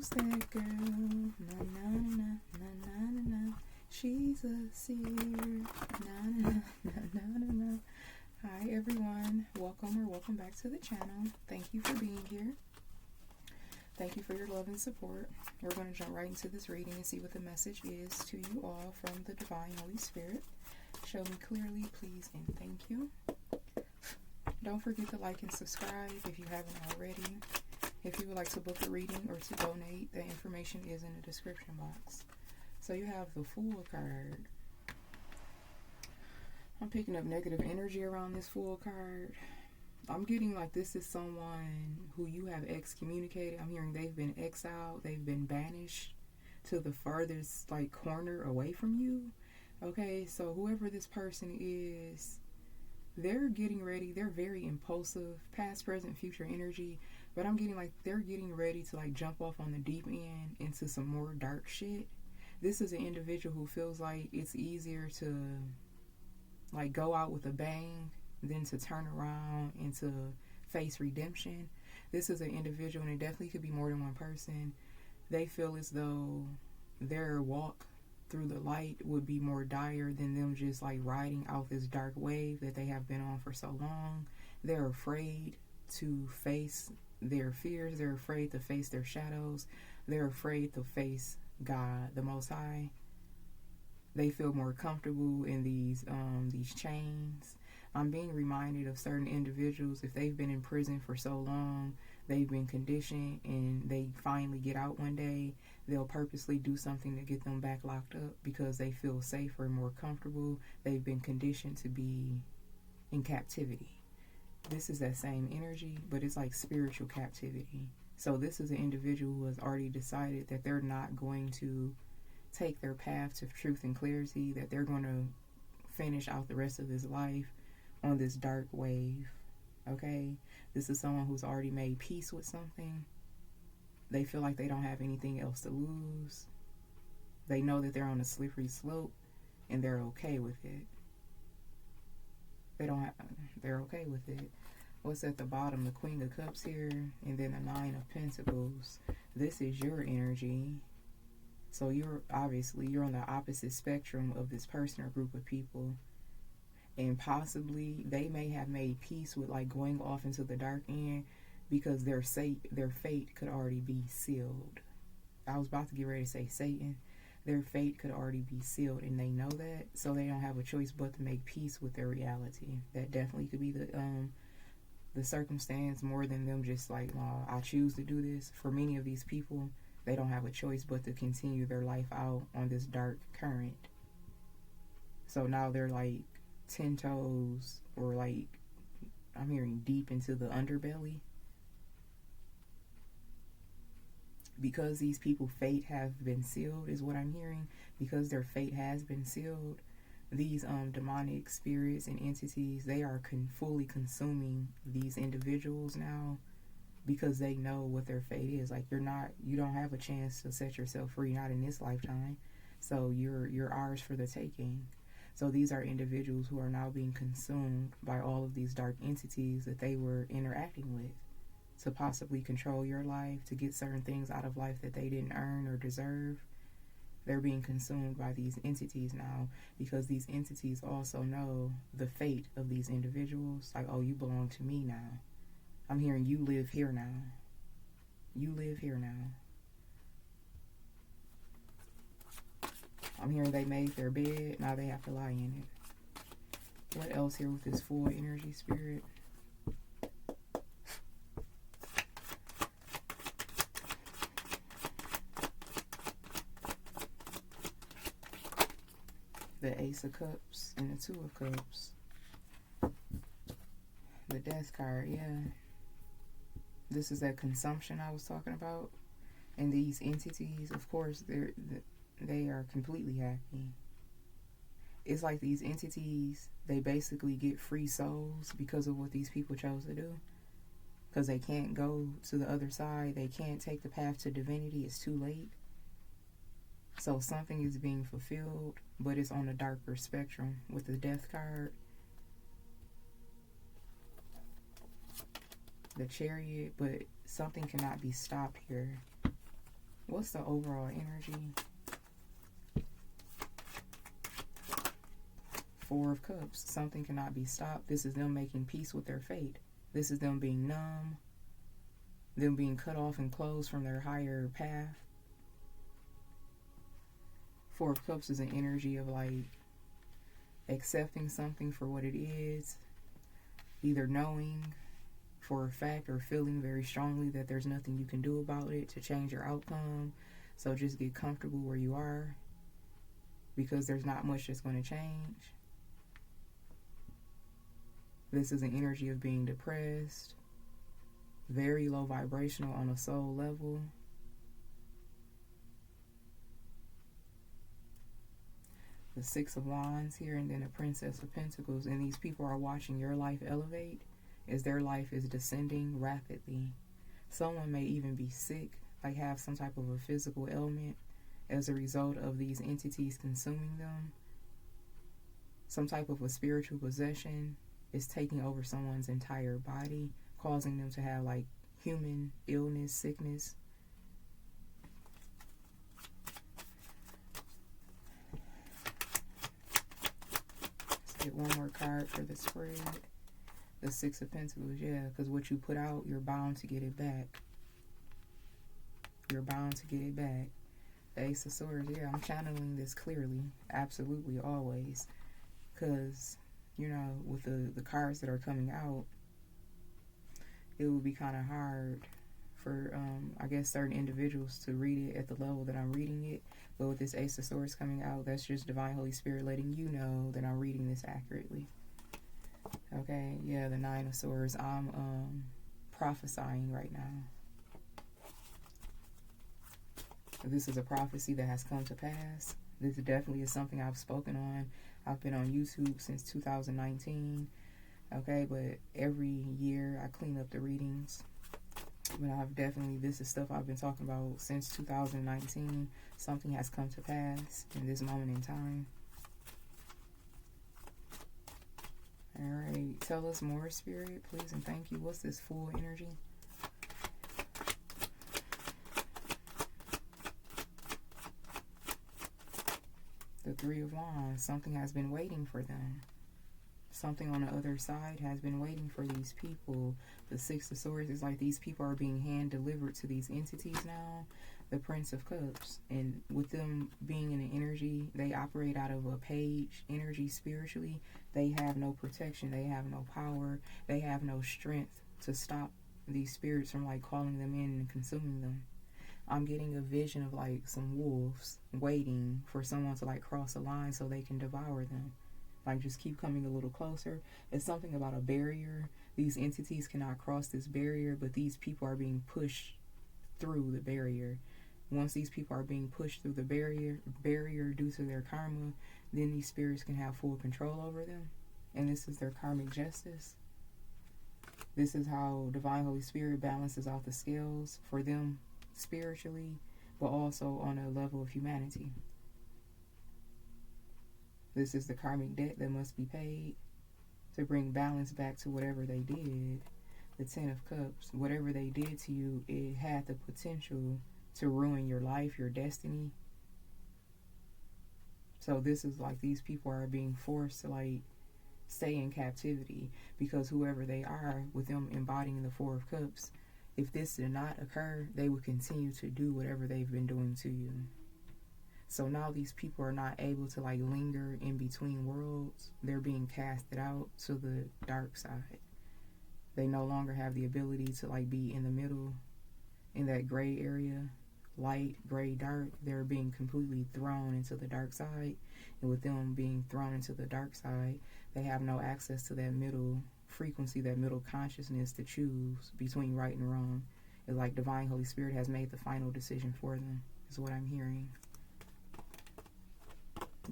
Who's that girl? Na na na na na na na. She's a seer. Na na na na na na. Hi everyone. Welcome or welcome back to the channel. Thank you for being here. Thank you for your love and support. We're going to jump right into this reading and see what the message is to you all from the Divine Holy Spirit. Show me clearly, please, and thank you. Don't forget to like and subscribe if you haven't already. If you would like to book a reading or to donate, the information is in the description box. So you have the Fool card. I'm picking up negative energy around this Fool card. I'm getting like this is someone who you have excommunicated. I'm hearing they've been exiled. They've been banished to the farthest like corner away from you. Okay, so whoever this person is, they're getting ready. They're very impulsive, past, present, future energy. But I'm getting like they're getting ready to like jump off on the deep end into some more dark shit. This is an individual who feels like it's easier to like go out with a bang than to turn around and to face redemption. This is an individual, and it definitely could be more than one person. They feel as though their walk through the light would be more dire than them just like riding out this dark wave that they have been on for so long. They're afraid to face their fears. They're afraid to face their shadows. They're afraid to face God, the Most High. They feel more comfortable in these chains. I'm being reminded of certain individuals, if they've been in prison for so long, they've been conditioned, and they finally get out one day, they'll purposely do something to get them back locked up because they feel safer and more comfortable. They've been conditioned to be in captivity. This is that same energy, but it's like spiritual captivity. So this is an individual who has already decided that they're not going to take their path to truth and clarity, that they're going to finish out the rest of his life on this dark wave. Okay, this is someone who's already made peace with something. They feel like they don't have anything else to lose. They know that they're on a slippery slope, and they're okay with it. They're okay with it. What's at the bottom? The Queen of Cups here, and then the Nine of Pentacles. This is your energy. So you're on the opposite spectrum of this person or group of people. And possibly they may have made peace with like going off into the dark end because their fate could already be sealed. I was about to get ready to say Satan. Their fate could already be sealed, and they know that, so they don't have a choice but to make peace with their reality. That definitely could be the circumstance, more than them just like, I choose to do this. For many of these people, they don't have a choice but to continue their life out on this dark current. So now they're like 10 toes, or like I'm hearing deep into the underbelly, because these people fate have been sealed is what I'm hearing. Because their fate has been sealed, these demonic spirits and entities, they are fully consuming these individuals now, because they know what their fate is. Like you don't have a chance to set yourself free, not in this lifetime. So you're ours for the taking. So these are individuals who are now being consumed by all of these dark entities that they were interacting with to possibly control your life, to get certain things out of life that they didn't earn or deserve. They're being consumed by these entities now, because these entities also know the fate of these individuals. Like, oh, you belong to me now. I'm hearing you live here now. You live here now. I'm hearing they made their bed, now they have to lie in it. What else here with this Fool energy, Spirit? The Ace of Cups and the Two of Cups. The Death card, yeah. This is that consumption I was talking about. And these entities, of course, they are completely happy. It's like these entities, they basically get free souls because of what these people chose to do. Because they can't go to the other side. They can't take the path to divinity. It's too late. So something is being fulfilled, but it's on a darker spectrum with the Death card. The Chariot, but something cannot be stopped here. What's the overall energy? Four of Cups. Something cannot be stopped. This is them making peace with their fate. This is them being numb. Them being cut off and closed from their higher path. Four of Cups is an energy of like accepting something for what it is. Either knowing for a fact or feeling very strongly that there's nothing you can do about it to change your outcome. So just get comfortable where you are, because there's not much that's going to change. This is an energy of being depressed, very low vibrational on a soul level. The Six of Wands here, and then the Princess of Pentacles. And these people are watching your life elevate as their life is descending rapidly. Someone may even be sick, like have some type of a physical ailment as a result of these entities consuming them. Some type of a spiritual possession is taking over someone's entire body, causing them to have like human illness, sickness. Let's get one more card for the spread. The Six of Pentacles, yeah, because what you put out, you're bound to get it back. You're bound to get it back. The Ace of Swords, yeah, I'm channeling this clearly, absolutely, always. Because, you know, with the cards that are coming out, it would be kind of hard for, I guess, certain individuals to read it at the level that I'm reading it. But with this Ace of Swords coming out, that's just Divine Holy Spirit letting you know that I'm reading this accurately. Okay, yeah, the Nine of Swords. I'm prophesying right now. This is a prophecy that has come to pass. This definitely is something I've spoken on. I've been on YouTube since 2019. Okay, but every year I clean up the readings. But I've definitely, this is stuff I've been talking about since 2019. Something has come to pass in this moment in time. Alright, tell us more, Spirit, please, and thank you. What's this full energy? The Three of Wands. Something has been waiting for them. Something on the other side has been waiting for these people. The Six of Swords is like these people are being hand-delivered to these entities now. The Prince of Cups. And with them being in an energy, they operate out of a page energy spiritually. They have no protection. They have no power. They have no strength to stop these spirits from like calling them in and consuming them. I'm getting a vision of like some wolves waiting for someone to like cross a line so they can devour them. Like just keep coming a little closer. It's something about a barrier. These entities cannot cross this barrier, but these people are being pushed through the barrier. Once these people are being pushed through the barrier due to their karma, then these spirits can have full control over them. And this is their karmic justice. This is how Divine Holy Spirit balances out the scales for them spiritually, but also on a level of humanity. This is the karmic debt that must be paid to bring balance back to whatever they did. The Ten of Cups, whatever they did to you, it had the potential to ruin your life, your destiny. So this is like these people are being forced to like stay in captivity, because whoever they are, with them embodying the Four of Cups, if this did not occur, they would continue to do whatever they've been doing to you. So now these people are not able to like linger in between worlds. They're being casted out to the dark side. They no longer have the ability to like be in the middle, in that gray area, light, gray, dark. They're being completely thrown into the dark side. And with them being thrown into the dark side, they have no access to that middle frequency, that middle consciousness to choose between right and wrong. It's like Divine Holy Spirit has made the final decision for them, is what I'm hearing.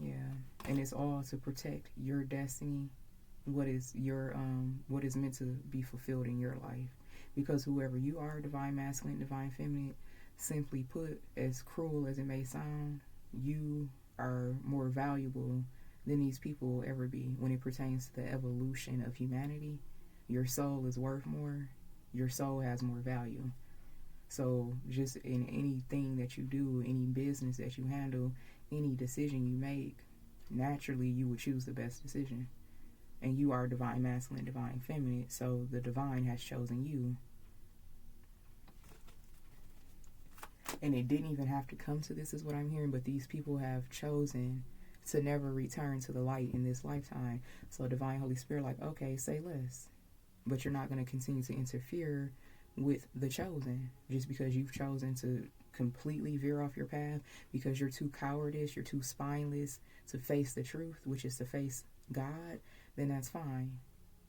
Yeah, and it's all to protect your destiny, what is your what is meant to be fulfilled in your life. Because whoever you are, divine masculine, divine feminine, simply put, as cruel as it may sound, you are more valuable than these people will ever be when it pertains to the evolution of humanity. Your soul is worth more. Your soul has more value. So just in anything that you do, any business that you handle, any decision you make, naturally you would choose the best decision. And you are divine masculine, divine feminine, so the divine has chosen you. And it didn't even have to come to this, is what I'm hearing, but these people have chosen to never return to the light in this lifetime. So divine Holy Spirit, like, okay, say less. But you're not going to continue to interfere with the chosen just because you've chosen to completely veer off your path, because you're too cowardice, you're too spineless to face the truth, which is to face God. Then that's fine.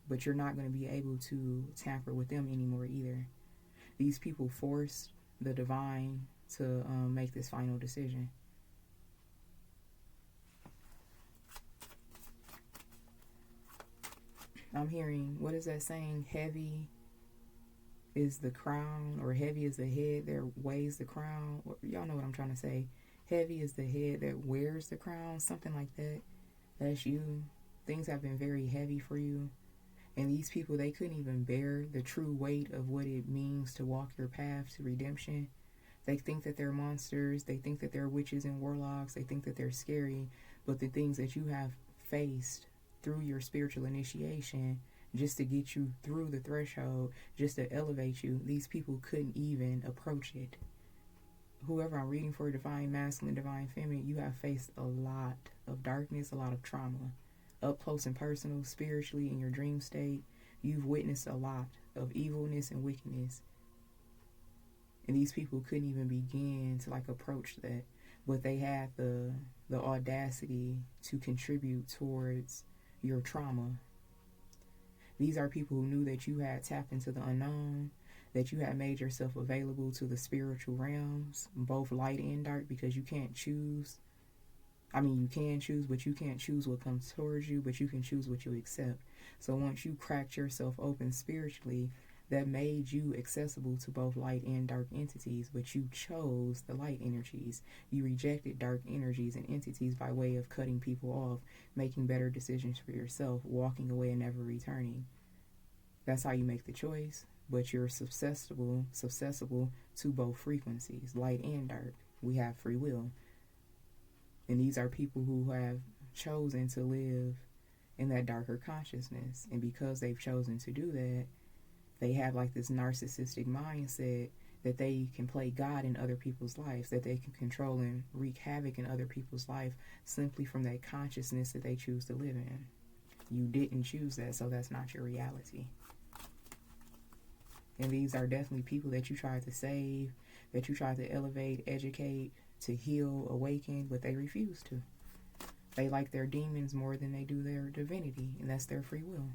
But you're not going to be able to tamper with them anymore either. These people forced the divine to make this final decision. I'm hearing, what is that saying? Heavy is the crown, or heavy is the head that weighs the crown. Y'all know what I'm trying to say. Heavy is the head that wears the crown, something like that. That's you. Things have been very heavy for you. And these people, they couldn't even bear the true weight of what it means to walk your path to redemption. They think that they're monsters. They think that they're witches and warlocks. They think that they're scary. But the things that you have faced through your spiritual initiation, just to get you through the threshold, just to elevate you, these people couldn't even approach it. Whoever I'm reading for, divine masculine, divine feminine, you have faced a lot of darkness, a lot of trauma. Up close and personal, spiritually, in your dream state, you've witnessed a lot of evilness and wickedness. And these people couldn't even begin to approach that. But they had the audacity to contribute towards your trauma. These are people who knew that you had tapped into the unknown, that you had made yourself available to the spiritual realms, both light and dark, because you can't choose. I mean, you can choose, but you can't choose what comes towards you, but you can choose what you accept. So once you cracked yourself open spiritually, that made you accessible to both light and dark entities, but you chose the light energies. You rejected dark energies and entities by way of cutting people off, making better decisions for yourself, walking away and never returning. That's how you make the choice, but you're susceptible to both frequencies, light and dark. We have free will. And these are people who have chosen to live in that darker consciousness. And because they've chosen to do that, they have this narcissistic mindset that they can play God in other people's lives, that they can control and wreak havoc in other people's life simply from that consciousness that they choose to live in. You didn't choose that, so that's not your reality. And these are definitely people that you tried to save, that you tried to elevate, educate, to heal, awaken, but they refuse to. They like their demons more than they do their divinity, and that's their free will.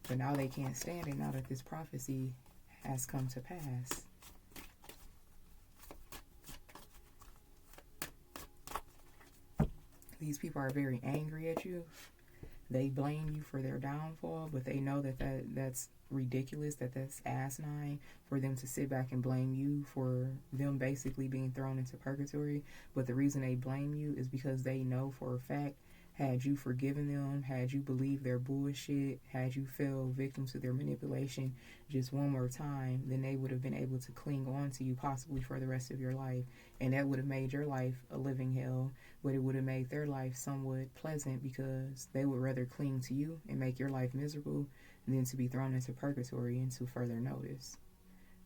But now they can't stand it now that this prophecy has come to pass. These people are very angry at you. They blame you for their downfall, but they know that's ridiculous, that's asinine for them to sit back and blame you for them basically being thrown into purgatory. But the reason they blame you is because they know for a fact, had you forgiven them, had you believed their bullshit, had you fell victim to their manipulation just one more time, then they would have been able to cling on to you possibly for the rest of your life. And that would have made your life a living hell, but it would have made their life somewhat pleasant, because they would rather cling to you and make your life miserable than to be thrown into purgatory until further notice.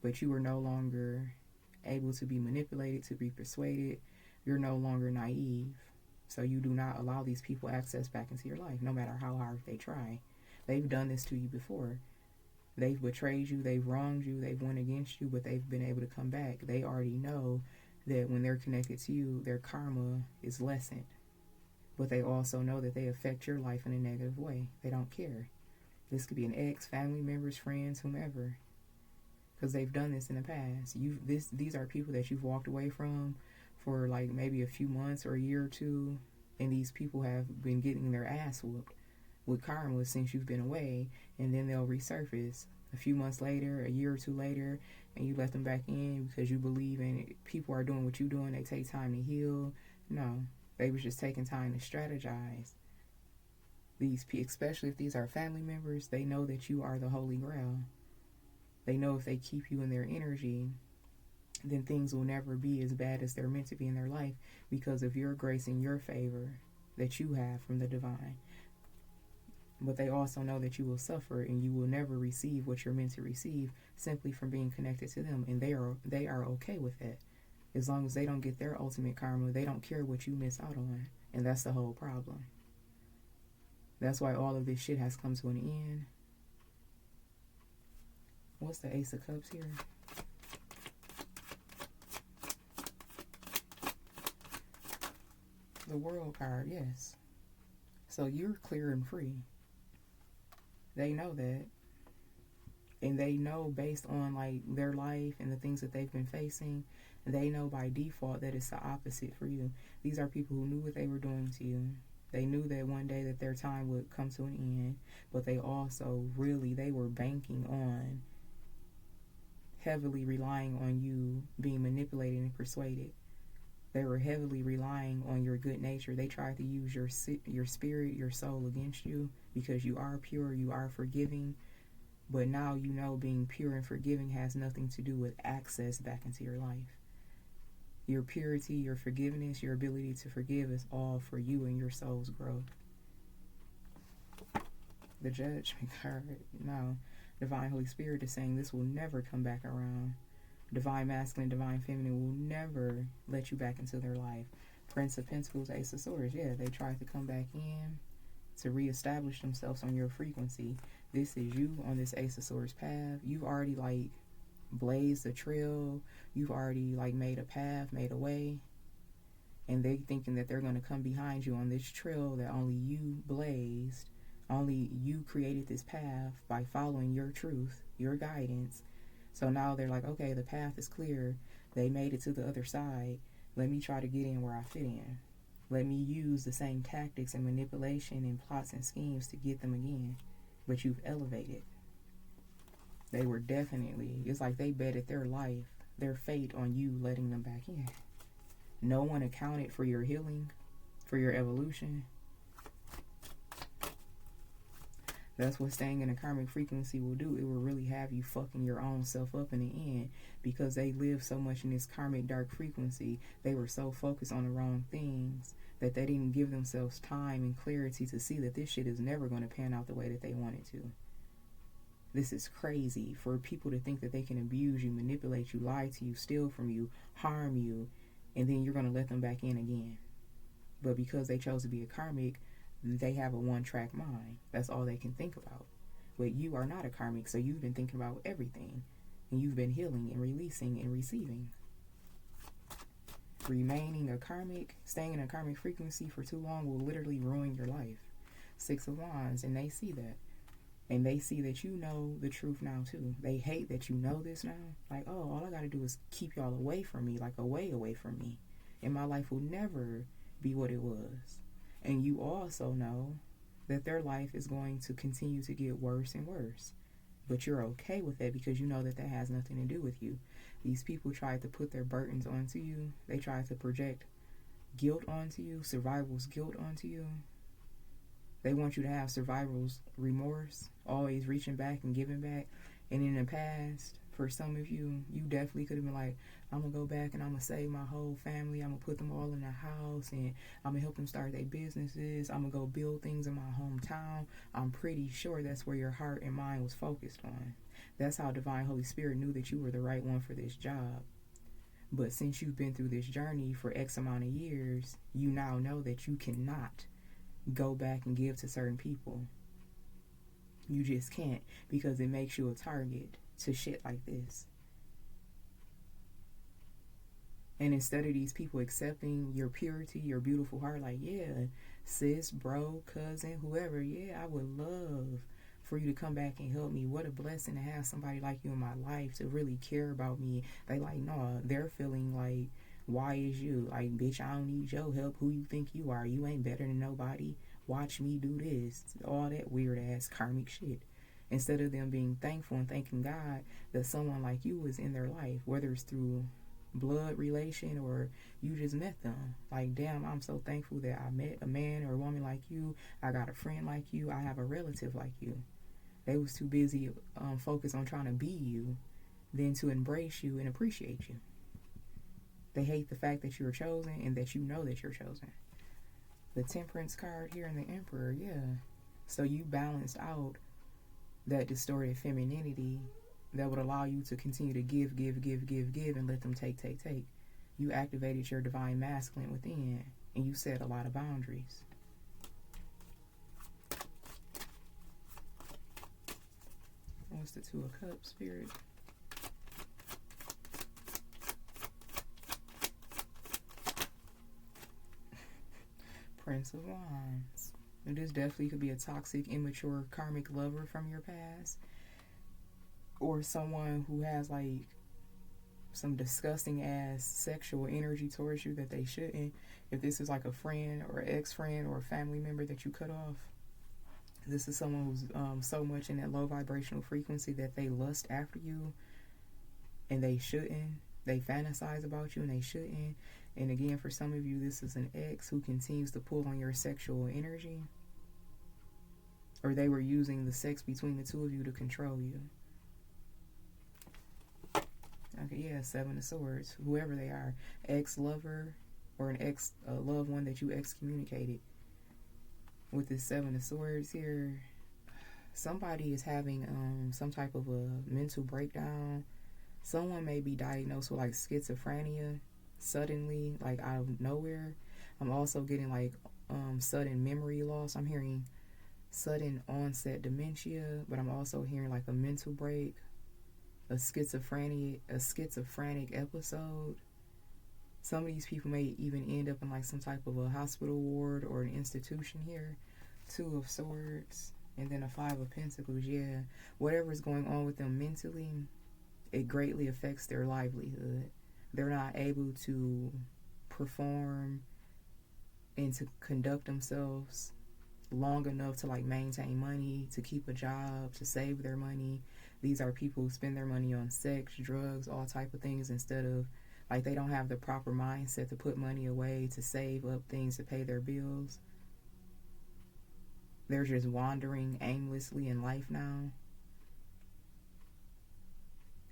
But you were no longer able to be manipulated, to be persuaded. You're no longer naive. So you do not allow these people access back into your life, no matter how hard they try. They've done this to you before. They've betrayed you, they've wronged you, they've went against you, but they've been able to come back. They already know that when they're connected to you, their karma is lessened. But they also know that they affect your life in a negative way. They don't care. This could be an ex, family members, friends, whomever. Because they've done this in the past. These are people that you've walked away from for maybe a few months or a year or two, and these people have been getting their ass whooped with karma since you've been away, and then they'll resurface a few months later, a year or two later, and you let them back in because you believe in it. People are doing what you're doing. They take time to heal. No, they was just taking time to strategize. Especially if these are family members, they know that you are the Holy Grail. They know if they keep you in their energy, then things will never be as bad as they're meant to be in their life because of your grace and your favor that you have from the divine. But they also know that you will suffer and you will never receive what you're meant to receive simply from being connected to them. And they are okay with that. As long as they don't get their ultimate karma, they don't care what you miss out on. And that's the whole problem. That's why all of this shit has come to an end. What's the Ace of Cups here? The World card, yes. So you're clear and free. They know that. And they know based on like their life and the things that they've been facing, they know by default that it's the opposite for you. These are people who knew what they were doing to you. They knew that one day that their time would come to an end, but they also they were banking on heavily relying on you being manipulated and persuaded. They were heavily relying on your good nature. They tried to use your spirit, your soul against you because you are pure, you are forgiving. But now you know being pure and forgiving has nothing to do with access back into your life. Your purity, your forgiveness, your ability to forgive is all for you and your soul's growth. The Judgment card, no. Divine Holy Spirit is saying this will never come back around. Divine Masculine, Divine Feminine will never let you back into their life. Prince of Pentacles, Ace of Swords, yeah, they tried to come back in to reestablish themselves on your frequency. This is you on this Ace of Swords path. You've already like blazed a trail. You've already like made a path, made a way. And they thinking that they're going to come behind you on this trail that only you blazed. Only you created this path by following your truth, your guidance. So now they're like, okay, the path is clear. They made it to the other side. Let me try to get in where I fit in. Let me use the same tactics and manipulation and plots and schemes to get them again. But you've elevated. They were definitely, it's like they betted their life, their fate on you letting them back in. No one accounted for your healing, for your evolution. That's what staying in a karmic frequency will do. It will really have you fucking your own self up in the end because they live so much in this karmic dark frequency. They were so focused on the wrong things that they didn't give themselves time and clarity to see that this shit is never going to pan out the way that they want it to. This is crazy for people to think that they can abuse you, manipulate you, lie to you, steal from you, harm you, and then you're going to let them back in again. But because they chose to be a karmic, they have a one-track mind. That's all they can think about. But you are not a karmic, so you've been thinking about everything. And you've been healing and releasing and receiving. Remaining a karmic, staying in a karmic frequency for too long will literally ruin your life. 6 of Wands, and they see that. And they see that you know the truth now too. They hate that you know this now. Like, oh, all I gotta do is keep y'all away from me, like away from me. And my life will never be what it was. And you also know that their life is going to continue to get worse and worse. But you're okay with that because you know that that has nothing to do with you. These people tried to put their burdens onto you. They tried to project guilt onto you, survival's guilt onto you. They want you to have survival's remorse, always reaching back and giving back. And in the past, for some of you, you definitely could have been like, I'm going to go back and I'm going to save my whole family. I'm going to put them all in a house and I'm going to help them start their businesses. I'm going to go build things in my hometown. I'm pretty sure that's where your heart and mind was focused on. That's how Divine Holy Spirit knew that you were the right one for this job. But since you've been through this journey for X amount of years, you now know that you cannot go back and give to certain people. You just can't, because it makes you a target to shit like this. And instead of these people accepting your purity, your beautiful heart, like, yeah, sis, bro, cousin, whoever, yeah, I would love for you to come back and help me. What a blessing to have somebody like you in my life to really care about me. They like, no, they're feeling like, why is you? Like, bitch, I don't need your help. Who you think you are? You ain't better than nobody. Watch me do this. All that weird ass karmic shit. Instead of them being thankful and thanking God that someone like you is in their life, whether it's through blood relation or you just met them. Like, damn, I'm so thankful that I met a man or a woman like you. I got a friend like you. I have a relative like you. They was too busy focused on trying to be you than to embrace you and appreciate you. They hate the fact that you're chosen and that you know that you're chosen. The Temperance card here and the Emperor, yeah. So you balanced out that distorted femininity that would allow you to continue to give, and let them take. You activated your divine masculine within, and you set a lot of boundaries. What's the Two of Cups, Spirit? Prince of Wands. And this definitely could be a toxic, immature, karmic lover from your past. Or someone who has like some disgusting ass sexual energy towards you that they shouldn't. If this is like a friend or ex-friend or a family member that you cut off, this is someone who's so much in that low vibrational frequency that they lust after you and they shouldn't. They fantasize about you and they shouldn't. And again, for some of you, this is an ex who continues to pull on your sexual energy. Or they were using the sex between the two of you to control you. Okay, yeah, Seven of Swords. Whoever they are. Ex-lover or an ex-loved one that you excommunicated. With this Seven of Swords here, somebody is having some type of a mental breakdown. Someone may be diagnosed with like schizophrenia suddenly, like out of nowhere. I'm also getting like sudden memory loss. I'm hearing sudden onset dementia, but I'm also hearing like a mental break, a schizophrenic episode. Some of these people may even end up in like some type of a hospital ward or an institution here. Two of Swords, and then a Five of Pentacles. Yeah, whatever is going on with them mentally, it greatly affects their livelihood. They're not able to perform and to conduct themselves long enough to like maintain money, to keep a job, to save their money. These are people who spend their money on sex, drugs, all type of things, instead of like they don't have the proper mindset to put money away, to save up things to pay their bills. They're just wandering aimlessly in life now.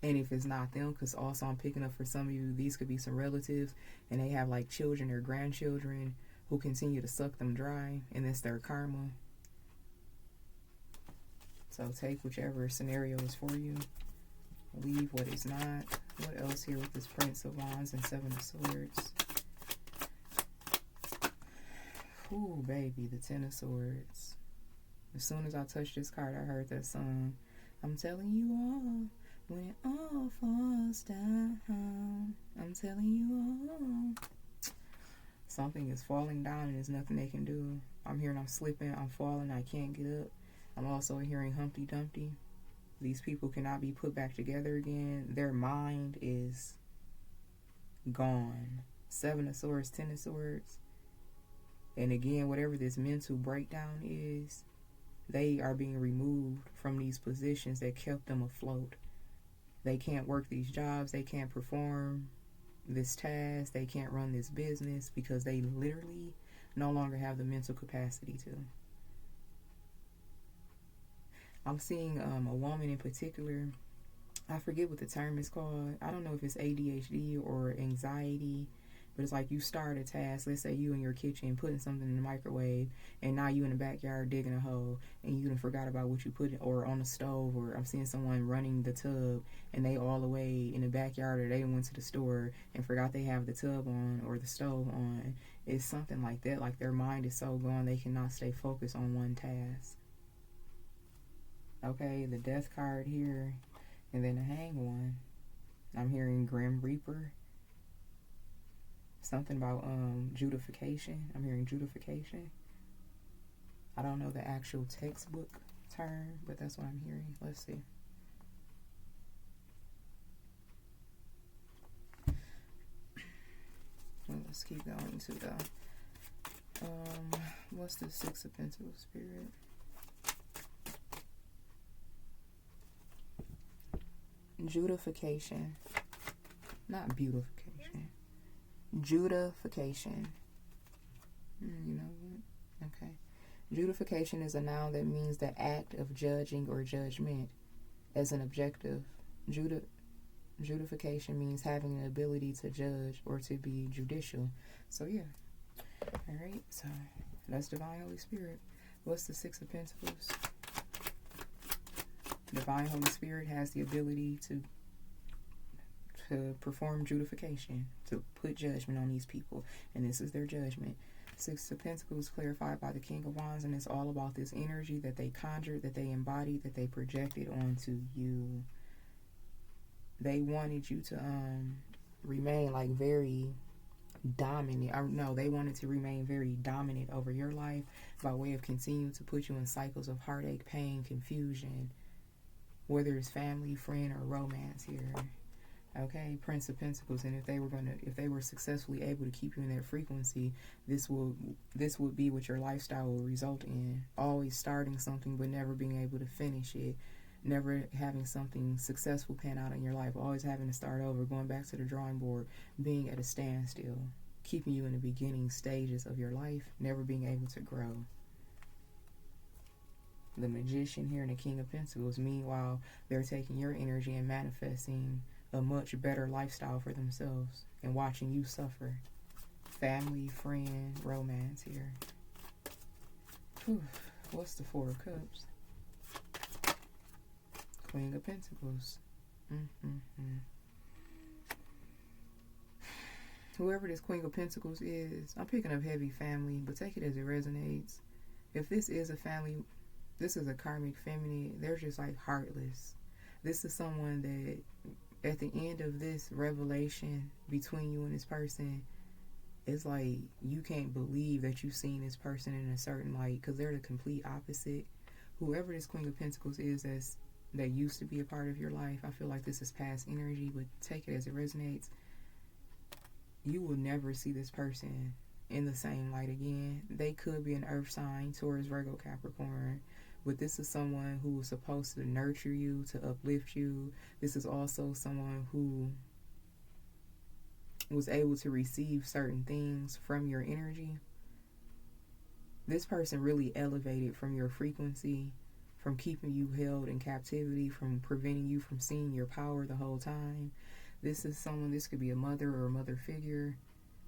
And if it's not them, because also I'm picking up for some of you, these could be some relatives and they have like children or grandchildren who continue to suck them dry, and it's their karma. So take whichever scenario is for you. Leave what is not. What else here with this Prince of Wands and Seven of Swords? Ooh, baby, the Ten of Swords. As soon as I touched this card, I heard that song. I'm telling you all, when it all falls down, I'm telling you all. Something is falling down and there's nothing they can do. I'm hearing I'm slipping, I'm falling, I can't get up. I'm also hearing Humpty Dumpty. These people cannot be put back together again. Their mind is gone. Seven of Swords, Ten of Swords. And again, whatever this mental breakdown is, they are being removed from these positions that kept them afloat. They can't work these jobs. They can't perform this task. They can't run this business because they literally no longer have the mental capacity to. I'm seeing a woman in particular. I forget what the term is called. I don't know if it's ADHD or anxiety, but it's like you start a task. Let's say you in your kitchen putting something in the microwave, and now you in the backyard digging a hole, and you done forgot about what you put in, or on the stove, or I'm seeing someone running the tub, and they all the way in the backyard, or they went to the store and forgot they have the tub on or the stove on. It's something like that. Like their mind is so gone they cannot stay focused on one task. Okay, the Death card here, and then the Hanged One. I'm hearing Grim Reaper. Something about judification. I'm hearing judification. I don't know the actual textbook term, but that's what I'm hearing. Let's see. Well, let's keep going to the what's the Six of Pentacles, Spirit? Judification, not beautification. Judification. You know what? Okay. Judification is a noun that means the act of judging or judgment as an objective. Judification means having the ability to judge or to be judicial. So yeah. Alright, so that's Divine Holy Spirit. What's the Six of Pentacles? Divine Holy Spirit has the ability to perform judification, to put judgment on these people. And this is their judgment. Six of Pentacles clarified by the King of Wands, and it's all about this energy that they conjured, that they embodied, that they projected onto you. They wanted you to remain like very dominant. No, they wanted to remain very dominant over your life by way of continuing to put you in cycles of heartache, pain, confusion, whether it's family, friend, or romance here. Okay, Prince of Pentacles. And if they were successfully able to keep you in that frequency, this would be what your lifestyle will result in. Always starting something but never being able to finish it. Never having something successful pan out in your life. Always having to start over, going back to the drawing board, being at a standstill, keeping you in the beginning stages of your life, never being able to grow. The Magician here and the King of Pentacles. Meanwhile, they're taking your energy and manifesting a much better lifestyle for themselves and watching you suffer. Family, friend, romance here. Whew. What's the Four of Cups? Queen of Pentacles. Whoever this Queen of Pentacles is, I'm picking up heavy family, but take it as it resonates. If this is a family, this is a karmic feminine. They're just like heartless. This is someone that at the end of this revelation between you and this person, it's like you can't believe that you've seen this person in a certain light, because they're the complete opposite. Whoever this Queen of Pentacles is that used to be a part of your life, I feel like this is past energy, but take it as it resonates. You will never see this person in the same light again. They could be an earth sign, Taurus, Virgo, Capricorn, but this is someone who was supposed to nurture you, to uplift you. This is also someone who was able to receive certain things from your energy. This person really elevated from your frequency, from keeping you held in captivity, from preventing you from seeing your power the whole time. This is someone, this could be a mother or a mother figure,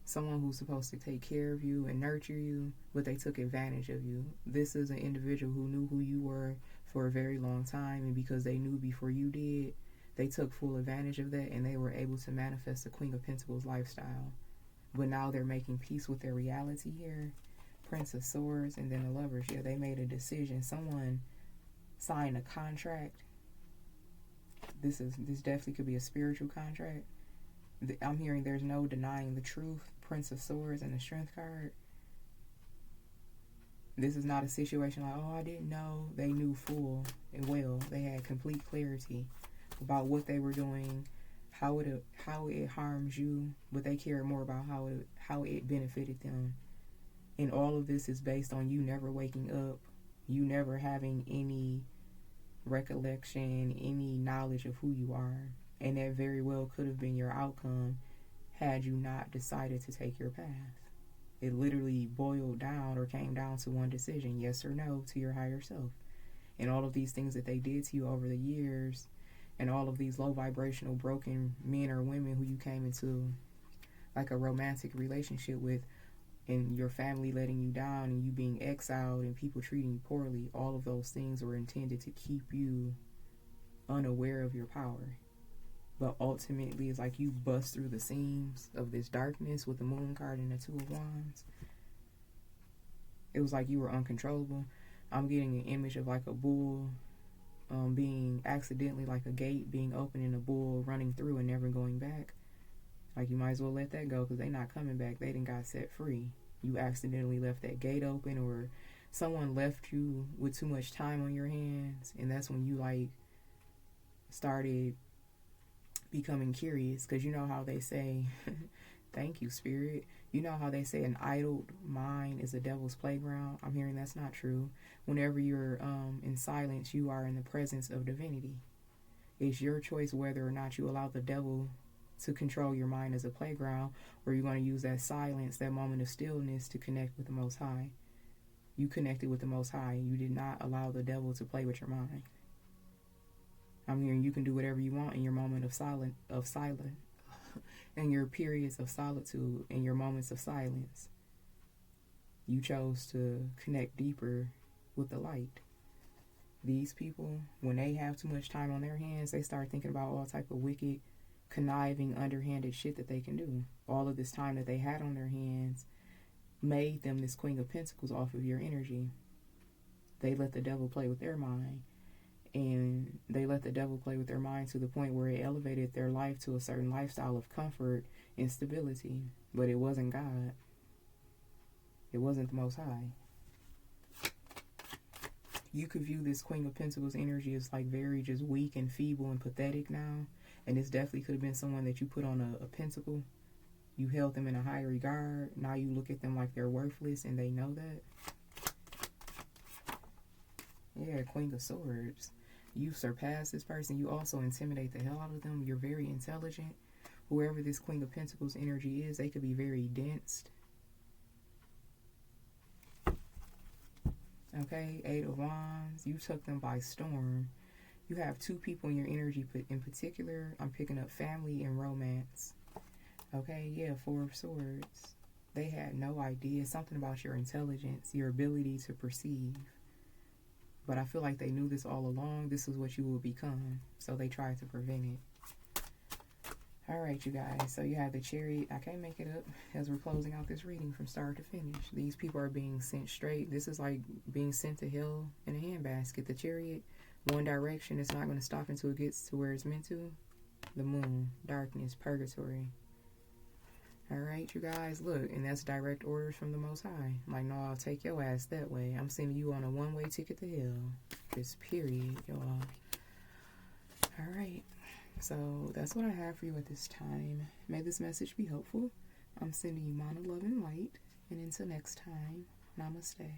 someone who's supposed to take care of you and nurture you, but they took advantage of you. This is an individual who knew who you were for a very long time, and because they knew before you did, they took full advantage of that, and they were able to manifest the Queen of Pentacles lifestyle. But now they're making peace with their reality here. Prince of Swords, and then the Lovers. Yeah, they made a decision. Someone signed a contract. This definitely could be a spiritual contract. I'm hearing there's no denying the truth. Prince of Swords and the Strength card. This is not a situation like, oh, I didn't know. They knew full and well. They had complete clarity about what they were doing, how it harms you, but they cared more about how it benefited them. And all of this is based on you never waking up, you never having any recollection, any knowledge of who you are. And that very well could have been your outcome had you not decided to take your path. It literally boiled down or came down to one decision, yes or no, to your higher self. And all of these things that they did to you over the years, and all of these low vibrational broken men or women who you came into like a romantic relationship with, and your family letting you down, and you being exiled, and people treating you poorly, all of those things were intended to keep you unaware of your power. But ultimately, it's like you bust through the seams of this darkness with the Moon card and the Two of Wands. It was like you were uncontrollable. I'm getting an image of like a bull being accidentally, like a gate being open and a bull running through and never going back. Like, you might as well let that go, because they not coming back. They done got set free. You accidentally left that gate open, or someone left you with too much time on your hands, and that's when you like started becoming curious. Because you know how they say thank you, Spirit, you know how they say an idle mind is a devil's playground. I'm hearing that's not true. Whenever you're in silence, you are in the presence of divinity. It's your choice whether or not you allow the devil to control your mind as a playground, or you're going to use that silence, that moment of stillness, to connect with the Most High. You connected with the Most High. You did not allow the devil to play with your mind. I'm hearing you can do whatever you want in your moment of silence, in your periods of solitude, in your moments of silence. You chose to connect deeper with the light. These people, when they have too much time on their hands, they start thinking about all type of wicked, conniving, underhanded shit that they can do. All of this time that they had on their hands made them this Queen of Pentacles off of your energy. They let the devil play with their mind. And they let the devil play with their mind to the point where it elevated their life to a certain lifestyle of comfort and stability. But it wasn't God. It wasn't the Most High. You could view this Queen of Pentacles energy as like very just weak and feeble and pathetic now. And this definitely could have been someone that you put on a pentacle. You held them in a high regard. Now you look at them like they're worthless and they know that. Yeah, Queen of Swords. You surpass this person. You also intimidate the hell out of them. You're very intelligent. Whoever this Queen of Pentacles energy is, they could be very dense. Okay, Eight of Wands. You took them by storm. You have two people in your energy, but in particular, I'm picking up family and romance. Okay, yeah, Four of Swords. They had no idea. Something about your intelligence, your ability to perceive. But I feel like they knew this all along. This is what you will become. So they tried to prevent it. Alright, you guys. So you have the Chariot. I can't make it up as we're closing out this reading from start to finish. These people are being sent straight. This is like being sent to hell in a handbasket. The Chariot, one direction. It's not going to stop until it gets to where it's meant to. The moon, darkness, purgatory. Alright, you guys, look, and that's direct orders from the Most High. Like, no, I'll take your ass that way. I'm sending you on a one-way ticket to hell. Just period, y'all. Alright, so that's what I have for you at this time. May this message be helpful. I'm sending you mana, love, and light. And until next time, namaste.